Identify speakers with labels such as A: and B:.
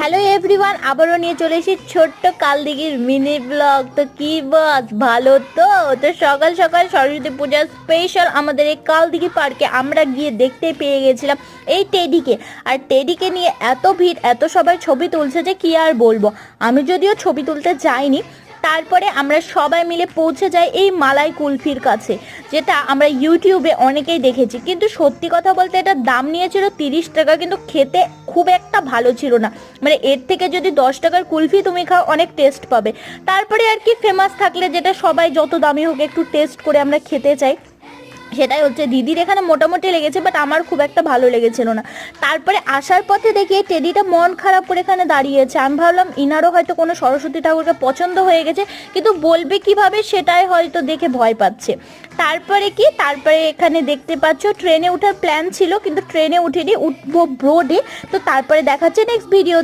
A: Hello everyone, আবারও নিয়ে চলে এসেছি ছোট্ট কালদিঘির মিনি ব্লগ। তো কি বস, ভালো তো? সকাল সকাল সরস্বতী পূজার স্পেশাল আমাদের এই কালদিঘি পার্কে আমরা গিয়ে দেখতে পেয়ে গেছিলাম এই টেডিকে। আর টেডিকে নিয়ে এত ভিড়, এত সবাই ছবি তুলছে যে কি আর বলবো। আমি যদিও ছবি তুলতে যাইনি, তারপরে আমরা সবাই মিলে পৌঁছে যাই এই মালাই কুলফির কাছে, যেটা আমরা ইউটিউবে অনেকেই দেখেছি। কিন্তু সত্যি কথা বলতে এটার দাম নিয়েছিল 30 টাকা, কিন্তু খেতে খুব একটা ভালো ছিল না। মানে এর থেকে যদি 10 টাকার কুলফি তুমি খাও অনেক টেস্ট পাবে। তারপরে আর কি, ফেমাস থাকলে যেটা সবাই যত দামি হোক একটু টেস্ট করে আমরা খেতে চাই, সেটাই হচ্ছে। দিদির এখানে মোটামুটি লেগেছে, বাট আমার খুব একটা ভালো লেগেছিল না। তারপরে আসার পথে দেখি টেডিটা মন খারাপ করে এখানে দাঁড়িয়েছে। আমি ভাবলাম ইনারও হয়তো কোনো সরস্বতী ঠাকুরকে পছন্দ হয়ে গেছে, কিন্তু বলবে কিভাবে সেটাই হয়তো দেখে ভয় পাচ্ছে। তারপরে এখানে দেখতে পাচ্ছ ট্রেনে ওঠার প্ল্যান ছিল, কিন্তু ট্রেনে উঠিনি, উঠবো বোর্ডে। তো তারপরে দেখাচ্ছে নেক্সট ভিডিও।